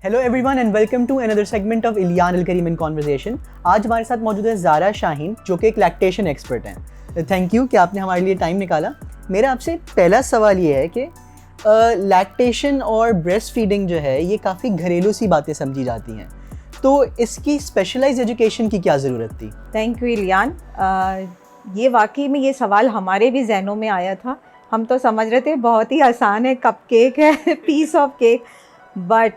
Hello everyone and welcome to another segment of Elian al Karim in conversation. आज हमारे साथ मौजूद है ज़ारा शाहीन, जो कि एक लैक्टेशन एक्सपर्ट हैं। थैंक यू कि आपने हमारे लिए टाइम निकाला। मेरा आपसे पहला सवाल ये है कि लैक्टेशन और ब्रेस्ट फीडिंग जो है ये काफ़ी घरेलू सी बातें समझी जाती हैं, तो इसकी स्पेशलाइज एजुकेशन की क्या ज़रूरत थी? Thank you Elian. ये वाकई में ये सवाल हमारे भी जहनों में आया था। हम तो समझ रहे थे बहुत ही आसान है, कप केक है, पीस ऑफ केक, बट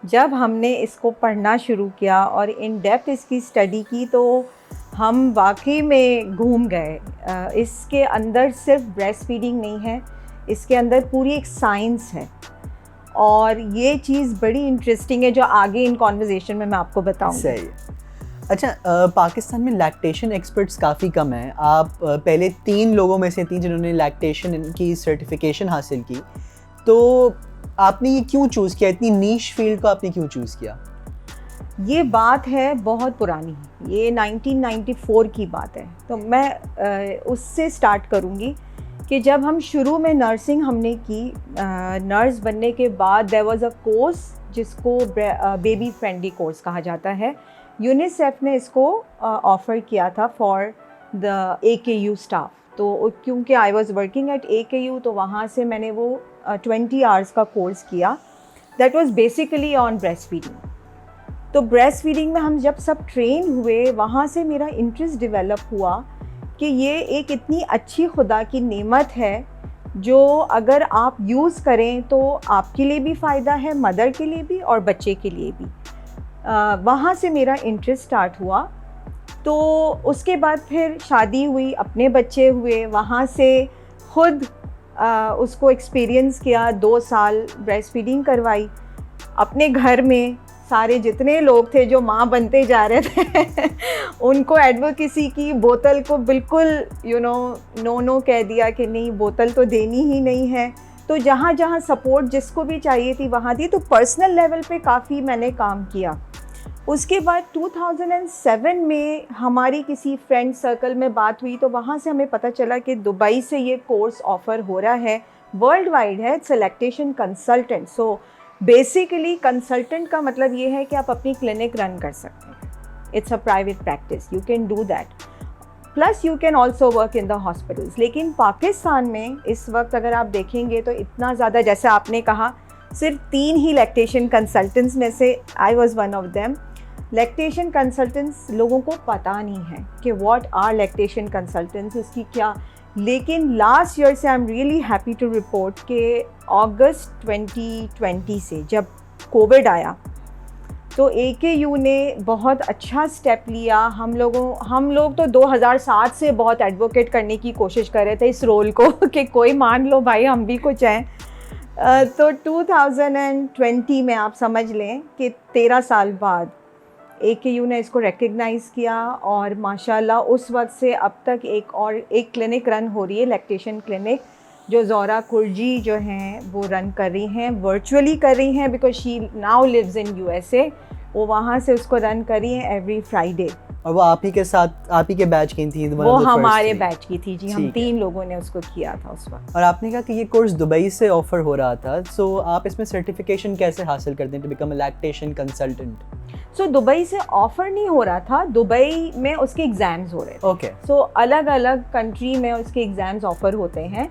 जब हमने इसको पढ़ना शुरू किया और इन डेप्थ इसकी स्टडी की तो हम वाकई में घूम गए। इसके अंदर सिर्फ ब्रेस्ट फीडिंग नहीं है, इसके अंदर पूरी एक साइंस है और ये चीज़ बड़ी इंटरेस्टिंग है जो आगे इन कॉन्वर्सेशन में मैं आपको बताऊंगी। सही है। अच्छा, पाकिस्तान में लैक्टेशन एक्सपर्ट्स काफ़ी कम हैं। आप पहले 3 लोगों में से थी जिन्होंने लैक्टेशन की सर्टिफिकेशन हासिल की, तो आपने ये क्यों चूज़ किया? इतनी नीश फील्ड को आपने क्यों चूज़ किया? ये बात है बहुत पुरानी, ये 1994 की बात है। तो मैं उससे स्टार्ट करूँगी कि जब हम शुरू में नर्सिंग हमने की, नर्स बनने के बाद देयर वाज अ कोर्स जिसको बेबी फ्रेंडली कोर्स कहा जाता है। यूनिसेफ ने इसको ऑफ़र किया था फॉर द AKU स्टाफ। तो क्योंकि I was working at AKU तो वहाँ से मैंने वो 20 आवर्स का कोर्स किया। That was basically on breast feeding. तो ब्रेस्ट फीडिंग में हम जब सब ट्रेन हुए, वहाँ से मेरा इंटरेस्ट डेवलप हुआ कि ये एक इतनी अच्छी खुदा की नेमत है जो अगर आप यूज़ करें तो आपके लिए भी फ़ायदा है, मदर के लिए भी और बच्चे के लिए भी। वहाँ से मेरा इंटरेस्ट स्टार्ट हुआ। तो उसके बाद फिर शादी हुई, अपने बच्चे हुए, वहाँ से खुद उसको एक्सपीरियंस किया। 2 साल ब्रेस्ट फीडिंग करवाई अपने घर में। सारे जितने लोग थे जो माँ बनते जा रहे थे उनको एडवोकेसी की, बोतल को बिल्कुल नो कह दिया कि नहीं, बोतल तो देनी ही नहीं है। तो जहाँ जहाँ सपोर्ट जिसको भी चाहिए थी वहाँ दी। तो पर्सनल लेवल पे काफ़ी मैंने काम किया। उसके बाद 2007 में हमारी किसी फ्रेंड सर्कल में बात हुई तो वहाँ से हमें पता चला कि दुबई से ये कोर्स ऑफ़र हो रहा है, वर्ल्ड वाइड है। It's lactation consultant. So basically consultant का मतलब ये है कि आप अपनी क्लिनिक रन कर सकते हैं। It's a private practice, you can do that, plus you can also work in the hospitals. लेकिन पाकिस्तान में इस वक्त अगर आप देखेंगे तो इतना ज़्यादा, जैसे आपने कहा, सिर्फ 3 ही लैक्टेशन कंसल्टेंट्स में से I was one of them. Lactation consultants लोगों को पता नहीं है कि व्हाट आर लैक्टेशन कंसल्टेंट्स, इसकी क्या। लेकिन लास्ट ईयर से I am really happy to report कि अगस्त 2020 से जब कोविड आया तो AKU ने बहुत अच्छा स्टेप लिया। हम लोग तो 2007 से बहुत एडवोकेट करने की कोशिश कर रहे थे इस रोल को कि कोई मान लो भाई, हम भी कुछ हैं। तो 2020 में आप समझ लें कि 13 साल बाद AKU ने इसको रिकग्नाइज़ किया और माशाल्लाह उस वक्त से अब तक एक क्लिनिक रन हो रही है, लैक्टेशन क्लिनिक, जो ज़ोरा कुर्जी जो हैं वो रन कर रही हैं, वर्चुअली कर रही हैं, because she now lives in USA। वो वहाँ से उसको रन कर रही हैं एवरी फ्राइडे। और वो आप ही के साथ, आप ही के बैच की थी? वो हमारे बैच की थी जी। हम 3 लोगों ने उसको किया था उस वक्त। और आपने कहा कि ये कोर्स दुबई से ऑफर हो रहा था, सो आप इसमें सर्टिफिकेशन कैसे हासिल करते हैं to become a lactation consultant? So Dubai से ऑफ़र नहीं हो रहा था, दुबई में उसके एग्ज़ाम्स हो रहे थे। ओके। सो अलग अलग कंट्री में उसके एग्ज़ाम्स ऑफ़र होते हैं।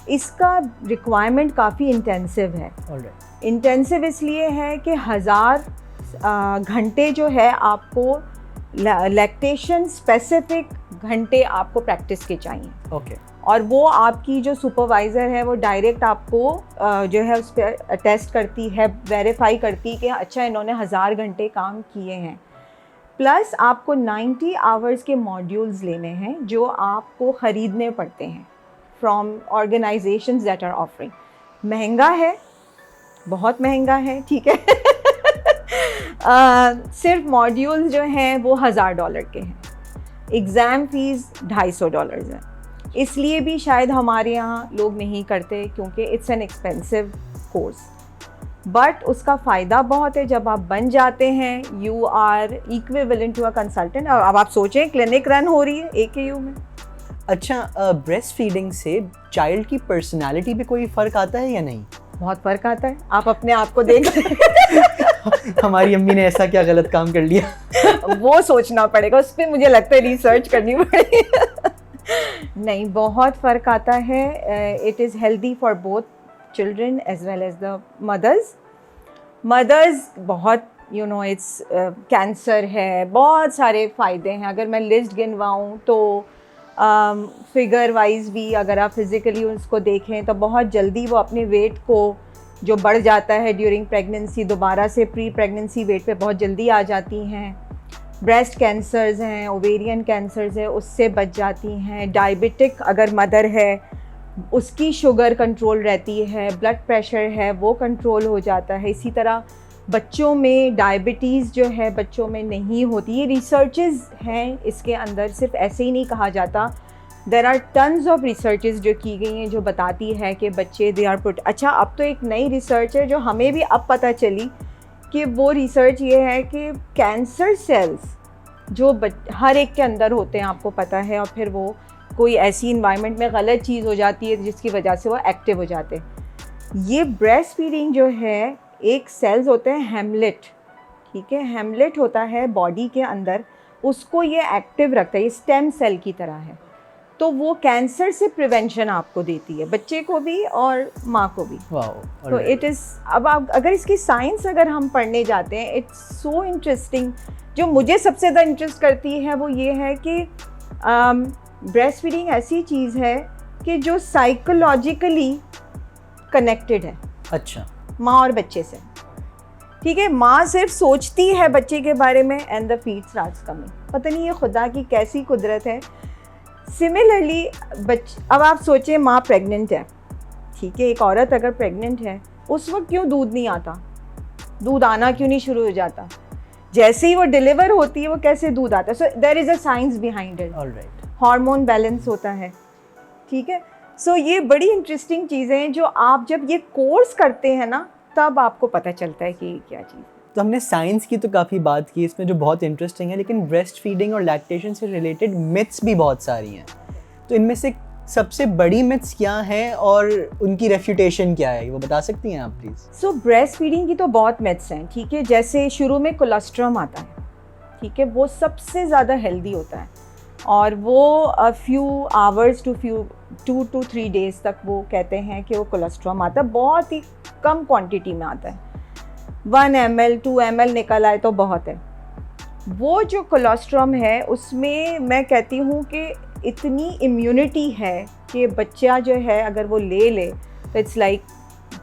इसका रिक्वायरमेंट काफ़ी इंटेंसिव है। इंटेंसिव इसलिए है कि 1000 घंटे जो है आपको लैक्टेशन स्पेसिफिक घंटे आपको प्रैक्टिस के चाहिए। ओके। और वो आपकी जो सुपरवाइज़र है वो डायरेक्ट आपको जो है उस पर टेस्ट करती है, वेरीफाई करती है कि अच्छा इन्होंने 1000 घंटे काम किए हैं। प्लस आपको 90 आवर्स के मॉड्यूल्स लेने हैं जो आपको ख़रीदने पड़ते हैं from organisations that are offering. महंगा है, बहुत महंगा है, ठीक है। सिर्फ मॉड्यूल्स जो हैं वो $1000 के हैं। एग्ज़ाम फ़ीस $250 है। इसलिए भी शायद हमारे यहाँ लोग नहीं करते क्योंकि it's an expensive course, but उसका फ़ायदा बहुत है। जब आप बन जाते हैं you are equivalent to a consultant. अब आप सोचें क्लिनिक रन हो रही है AKU में। अच्छा, ब्रेस्ट फीडिंग से चाइल्ड की पर्सनालिटी पे कोई फ़र्क आता है या नहीं? बहुत फ़र्क आता है, आप अपने आप को देख हमारी अम्मी ने ऐसा क्या गलत काम कर लिया? वो सोचना पड़ेगा, उस पर मुझे लगता है रिसर्च करनी पड़ेगी। नहीं, बहुत फ़र्क आता है। It is healthy for both children as well as the mothers. बहुत इट्स कैंसर है, बहुत सारे फ़ायदे हैं। अगर मैं लिस्ट गिनवाऊँ तो फिगर वाइज भी अगर आप फिज़िकली उसको देखें तो बहुत जल्दी वो अपने वेट को जो बढ़ जाता है ड्यूरिंग प्रेगनेंसी, दोबारा से प्री प्रेगनेंसी वेट पे बहुत जल्दी आ जाती हैं। ब्रेस्ट कैंसर्स हैं, ओवेरियन कैंसर्स है, उससे बच जाती हैं। डायबिटिक अगर मदर है उसकी शुगर कंट्रोल रहती है, ब्लड प्रेशर है वो कंट्रोल हो जाता है। इसी तरह बच्चों में डायबिटीज़ जो है बच्चों में नहीं होती। ये रिसर्चेस हैं इसके अंदर, सिर्फ ऐसे ही नहीं कहा जाता। There are tons of researches जो की गई हैं जो बताती है कि बच्चे दे आर अच्छा, अब तो एक नई रिसर्च है जो हमें भी अब पता चली कि वो रिसर्च ये है कि कैंसर सेल्स जो हर एक के अंदर होते हैं, आपको पता है, और फिर वो कोई ऐसी इन्वायरमेंट में गलत चीज़ हो जाती है जिसकी वजह से वो एक्टिव हो जाते हैं। ये ब्रेस्ट फीडिंग जो है, एक सेल्स होते हैं हेमलेट, ठीक है, हेमलेट होता है बॉडी के अंदर, उसको ये एक्टिव रखता है, ये स्टेम सेल की तरह है। तो वो कैंसर से प्रिवेंशन आपको देती है, बच्चे को भी और माँ को भी। तो इट इज़, अब आप अगर इसकी साइंस अगर हम पढ़ने जाते हैं, इट्स सो इंटरेस्टिंग। जो मुझे सबसे ज़्यादा इंटरेस्ट करती है वो ये है कि ब्रेस्ट फीडिंग ऐसी चीज़ है कि जो साइकोलॉजिकली कनेक्टेड है। अच्छा। माँ और बच्चे से, ठीक है। माँ सिर्फ सोचती है बच्चे के बारे में and the feed starts coming. पता नहीं ये खुदा की कैसी कुदरत है। सिमिलरली अब आप सोचें माँ प्रेग्नेंट है, ठीक है, एक औरत अगर प्रेग्नेंट है उस वक्त क्यों दूध नहीं आता, दूध आना क्यों नहीं शुरू हो जाता? जैसे ही वो डिलीवर होती है वो कैसे दूध आता है? So there is a science behind it. Alright. Hormone balance होता है, ठीक है। सो ये बड़ी इंटरेस्टिंग चीज़ें हैं जो आप जब ये कोर्स करते हैं ना तब आपको पता चलता है कि क्या चीज़। तो हमने साइंस की तो काफ़ी बात की इसमें जो बहुत इंटरेस्टिंग है, लेकिन ब्रेस्ट फीडिंग और लैक्टेशन से रिलेटेड मिथ्स भी बहुत सारी हैं। तो इनमें से सबसे बड़ी मिथ्स क्या हैं और उनकी रेफ्यूटेशन क्या है, वो बता सकती हैं आप प्लीज़? सो ब्रेस्ट फीडिंग की तो बहुत मिथ्स हैं, ठीक है। जैसे शुरू में कोलेस्ट्रॉल आता है, ठीक है, वो सबसे ज़्यादा हेल्दी होता है और वो few hours to 2 to 3 days तक वो कहते हैं कि वो कोलेस्ट्रॉल आता है, बहुत ही कम क्वांटिटी में आता है। 1 ml 2 ml निकल आए तो बहुत है। वो जो कोलेस्ट्रॉल है उसमें मैं कहती हूँ कि इतनी इम्यूनिटी है कि बच्चा जो है अगर वो ले तो इट्स लाइक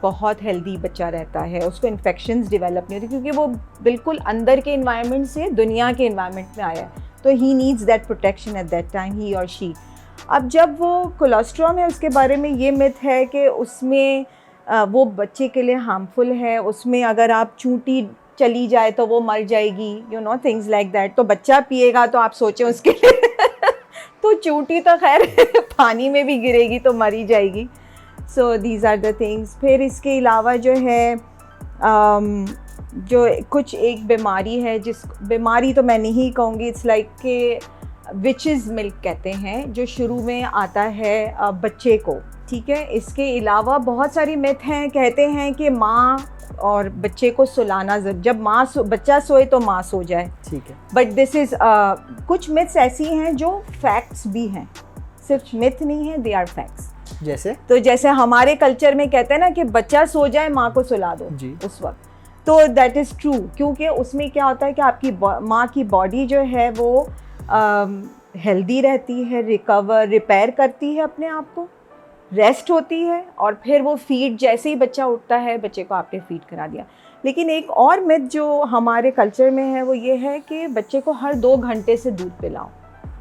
बहुत हेल्दी बच्चा रहता है, उसको इन्फेक्शंस डेवलप नहीं होती क्योंकि वो बिल्कुल अंदर के इन्वायरमेंट से दुनिया के इन्वायरमेंट में आया है। तो he needs that protection at that time, he और शी। अब जब वो कोलेस्ट्रॉल है उसके बारे में ये मिथ है कि उसमें वो बच्चे के लिए हार्मफुल है, उसमें अगर आप चूंटी चली जाए तो वो मर जाएगी, थिंग्स लाइक दैट। तो बच्चा पिएगा तो आप सोचें उसके लिए तो चूंटी तो खैर पानी में भी गिरेगी तो मर ही जाएगी। So these are the things. फिर इसके अलावा जो है जो कुछ एक बीमारी है, जिस बीमारी तो मैं नहीं कहूँगी, इट्स लाइक के विचेस मिल्क कहते हैं, जो शुरू में आता है बच्चे को, ठीक है। इसके अलावा बहुत सारी मिथ हैं, कहते हैं कि माँ और बच्चे को सुलाना, जब बच्चा सोए तो माँ सो जाए, ठीक है। बट दिस इज़ कुछ मिथ्स ऐसी हैं जो फैक्ट्स भी हैं, सिर्फ मिथ नहीं है, दे आर फैक्ट्स। जैसे हमारे कल्चर में कहते हैं ना कि बच्चा सो जाए माँ को सुला दो उस वक्त, तो दैट इज़ ट्रू, क्योंकि उसमें क्या होता है कि आपकी माँ की बॉडी जो है वो हेल्दी रहती है, रिपेयर करती है अपने आप को, रेस्ट होती है, और फिर वो फीड, जैसे ही बच्चा उठता है बच्चे को आपने फीड करा दिया। लेकिन एक और मिथ जो हमारे कल्चर में है वो ये है कि बच्चे को हर 2 घंटे से दूध पिलाओ।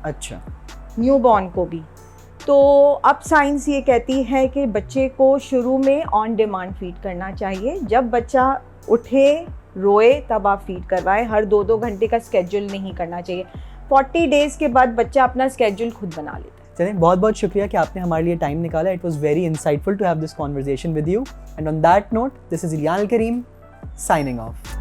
अच्छा। न्यूबॉर्न को भी। तो अब साइंस ये कहती है कि बच्चे को शुरू में ऑन डिमांड फीड करना चाहिए, जब बच्चा उठे रोए तब आप फीड करवाएं, हर 2-2 घंटे का स्केड्यूल नहीं करना चाहिए। 40 डेज़ के बाद बच्चा अपना स्केड्यूल खुद बना लेता है। चलिए, बहुत बहुत शुक्रिया कि आपने हमारे लिए टाइम निकाला। It was very insightful to have this conversation with you, and on that note, this is Elian al Karim signing of.